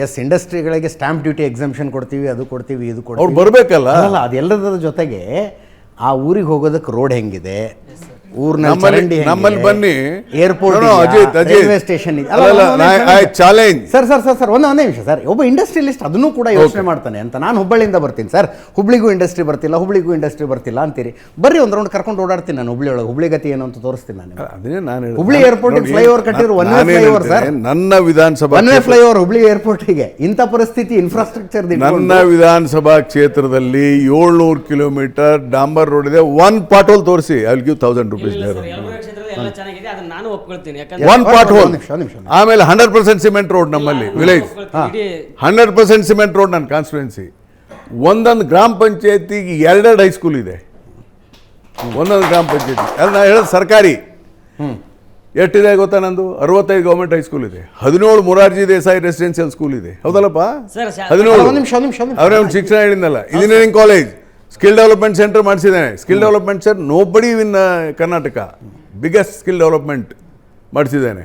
S ಇಂಡಸ್ಟ್ರಿಗಳಿಗೆ stamp duty exemption ಕೊಡ್ತೀವಿ, ಅದು ಕೊಡ್ತೀವಿ, ಇದು ಕೊಡ್ತೀವಿ, ಅವ್ರು ಬರಬೇಕಲ್ಲ. ಅಲ್ಲ, ಅದೆಲ್ಲದರ ಜೊತೆಗೆ ಆ ಊರಿಗೆ ಹೋಗೋದಕ್ಕೆ ರೋಡ್ ಹೆಂಗಿದೆ, ಊರ್ನ ನಮ್ಮಲ್ಲಿ ಬನ್ನಿ, airport, railway station challenge. Sir ಒಂದೇ ನಿಮಿಷ ಸರ್. ಒಬ್ಬ ಇಂಡಸ್ಟ್ರಿಯಲಿಸ್ಟ್ ಅದನ್ನು ಕೂಡ ಯೋಚನೆ ಮಾಡ್ತಾನೆ ಅಂತ. ನಾನು ಹುಬ್ಬಳ್ಳಿಯಿಂದ ಬರ್ತೀನಿ ಸರ್, ಹುಬ್ಳಿಗೂ ಇಂಡಸ್ಟ್ರಿ ಬರ್ತಿಲ್ಲ ಅಂತೀರಿ. ಬರ್ರಿ ಒಂದು ರೌಂಡ್ ಕರ್ಕೊಂಡು ಓಡಾಡ್ತೀನಿ ನಾನು ಹುಬ್ಳಿ ಒಳಗೆ. ಹುಬ್ಳಿ ಗತಿ ಏನು ಅಂತ ತೋರಿಸ್ತೀನಿ ನಾನು. ಹುಬ್ಳಿ ಏರ್ಪೋರ್ಟ್ ಫ್ಲೈಓವರ್ ಕಟ್ಟಿರೋ ಒನ್ ವೇ ಫ್ಲೈಓವರ್ ಸರ್. ನನ್ನ ವಿಧಾನಸಭಾ ಒನ್ ವೇ ಫ್ಲೈಓವರ್ ಹುಬ್ಳಿ ಏರ್ಪೋರ್ಟ್ಗೆ ಇಂಥ ಪರಿಸ್ಥಿತಿ ಇನ್ಫ್ರಾಸ್ಟ್ರಕ್ಚರ್. ನನ್ನ ವಿಧಾನಸಭಾ ಕ್ಷೇತ್ರದಲ್ಲಿ 700 ಕಿಲೋಮೀಟರ್ ಡಾಂಬರ್ ರೋಡ್ ಇದೆ. ಒನ್ ಪಾಟ್ ಹೋಲ್ ತೋರಿಸಿ, I will give 1000 rupees. One pothole. ಆಮೇಲೆ 100% ಸಿಮೆಂಟ್ ರೋಡ್ ನಮ್ಮಲ್ಲಿ ವಿಲೇಜ್, 100% ಸಿಮೆಂಟ್ ರೋಡ್ ನನ್ನ ಕಾನ್ಸ್ಟಿಟ್ಯೂನ್ಸಿ. ಒಂದೊಂದು ಗ್ರಾಮ ಪಂಚಾಯತಿಗೆ 2 ಹೈಸ್ಕೂಲ್ ಇದೆ. ಒಂದೊಂದು ಗ್ರಾಮ ಪಂಚಾಯತಿ ಅಲ್ಲಿ ನಾನು ಹೇಳೋದು ಸರ್ಕಾರಿ. ಎಷ್ಟಿದೆ ಗೊತ್ತಾ ನಂದು? 65 ಗೌರ್ಮೆಂಟ್ ಹೈಸ್ಕೂಲ್ ಇದೆ, 17 ಮೊರಾರ್ಜಿ ದೇಸಾಯಿ ರೆಸಿಡೆನ್ಷಿಯಲ್ ಸ್ಕೂಲ್ ಇದೆ. ಹೌದಲ್ಲಪ್ಪ? 17. ಅವರೇ ಒಂದು ಶಿಕ್ಷಣ ಹೇಳಿದ್ನಲ್ಲ. Engineering college, skill development centre ಮಾಡಿಸಿದ್ದೇನೆ. Skill development centre nobody in Karnataka, biggest skill development ಮಾಡಿಸಿದ್ದೇನೆ.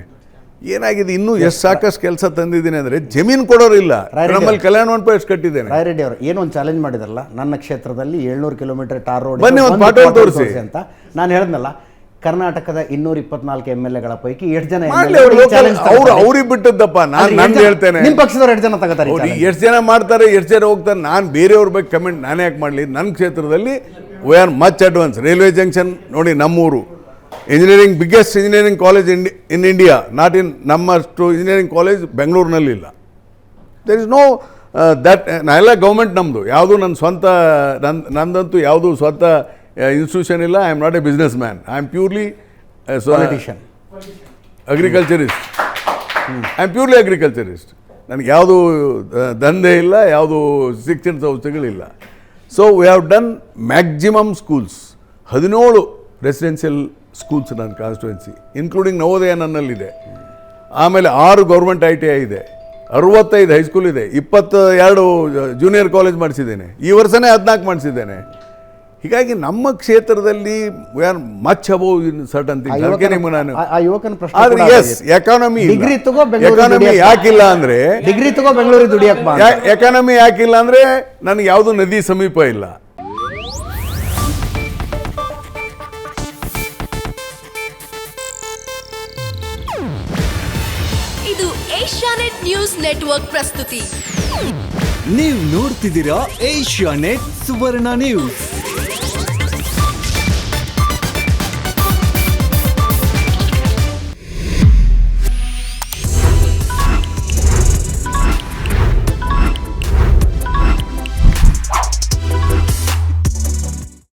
ಏನಾಗಿದೆ, ಇನ್ನೂ ಎಷ್ಟು ಸಾಕಷ್ಟು ಕೆಲಸ ತಂದಿದ್ದೀನಿ ಅಂದರೆ ಜಮೀನು ಕೊಡೋರು ಇಲ್ಲ. ನಮ್ಮಲ್ಲಿ ಕಲ್ಯಾಣ ಮಂಟಪ ಎಷ್ಟು ಕಟ್ಟಿದ್ದೇನೆ. ರಾಯರೆಡ್ಡಿ ಅವರು ಏನೋ ಒಂದು ಚಾಲೆಂಜ್ ಮಾಡಿದಾರಲ್ಲ, ನನ್ನ ಕ್ಷೇತ್ರದಲ್ಲಿ 700 ಕಿಲೋಮೀಟರ್ ಟಾರ್ ರೋಡ್ ಬನ್ನಿ ಒಂದು ಪಾಠ ತೋರಿಸಿ ಅಂತ. ನಾನು ಹೇಳಿದ್ನಲ್ಲ, ಕರ್ನಾಟಕದ 224 MLA ಪೈಕಿ 8 ಜನ ಅವ್ರಿಗೆ ಬಿಟ್ಟದ್ದಪ್ಪ. ನಾನು ಹೇಳ್ತೇನೆ, ನಿಮ್ಮ ಪಕ್ಷದವ್ರು 8 ಜನ ತಗೋತಾರೆ. ಎಷ್ಟು ಜನ ಮಾಡ್ತಾರೆ, ಎಷ್ಟು ಜನ ಹೋಗ್ತಾರೆ. ನಾನು ಬೇರೆಯವ್ರ ಬಗ್ಗೆ ಕಮೆಂಟ್ ನಾನೇ ಯಾಕೆ ಮಾಡಲಿ? ನನ್ನ ಕ್ಷೇತ್ರದಲ್ಲಿ we are much advance. Railway junction ನೋಡಿ, ನಮ್ಮೂರು engineering, biggest engineering college in India. Not in ನಮ್ಮಷ್ಟು ಇಂಜಿನಿಯರಿಂಗ್ ಕಾಲೇಜ್ ಬೆಂಗಳೂರಿನಲ್ಲಿ ಇಲ್ಲ. There is no that. ನಾನೆಲ್ಲ ಗೌರ್ಮೆಂಟ್ ನಮ್ಮದು, ಯಾವುದು ನನ್ನ ಸ್ವಂತ, ನಂದಂತೂ ಯಾವುದು ಸ್ವಂತ ಇನ್ಸ್ಟಿಟ್ಯೂಷನ್ ಇಲ್ಲ. I am not a business man, I am purely politician, agriculturist. I am purely agriculturist. ನನಗೆ ಯಾವುದು ದಂಧೆ ಇಲ್ಲ, ಯಾವುದು ಶಿಕ್ಷಣ ಸಂಸ್ಥೆಗಳಿಲ್ಲ. So we have done maximum schools. 17 residential schools ನನ್ನ ಕಾನ್ಸ್ಟಿಟ್ಯೂನ್ಸಿ, ಇನ್ಕ್ಲೂಡಿಂಗ್ ನವೋದಯ ನನ್ನಲ್ಲಿದೆ. ಆಮೇಲೆ 6 ಗೌರ್ಮೆಂಟ್ ITI ಇದೆ, 65 ಹೈಸ್ಕೂಲ್ ಇದೆ, 22 ಜೂನಿಯರ್ ಕಾಲೇಜ್ ಮಾಡಿಸಿದ್ದೇನೆ. ಈ ವರ್ಷನೇ 14 ಮಾಡಿಸಿದ್ದೇನೆ. ಹೀಗಾಗಿ ನಮ್ಮ ಕ್ಷೇತ್ರದಲ್ಲಿ we are much above in certain things. ಅದಕ್ಕೆ ನಿಮಗೆ ನಾನು ಆದ್ರೆ ಎಸ್, ಎಕಾನಮಿ ಯಾಕಿಲ್ಲ ಅಂದ್ರೆ, ಡಿಗ್ರಿ ತಗೋ ಬೆಂಗಳೂರಿಗೆ ದುಡಿಯಕ್ಕೆ ಬಾ. ಎಕಾನಮಿ ಯಾಕಿಲ್ಲ ಅಂದ್ರೆ ನನಗೆ ಯಾವುದು ನದಿ ಸಮೀಪ ಇಲ್ಲ. ಇದು ಏಷ್ಯಾನೆಟ್ ನ್ಯೂಸ್ ನೆಟ್ವರ್ಕ್ ಪ್ರಸ್ತುತಿ. ನೀವು ನೋಡ್ತಿದ್ದೀರಾ ಏಷ್ಯಾನೆಟ್ ಸುವರ್ಣ ನ್ಯೂಸ್.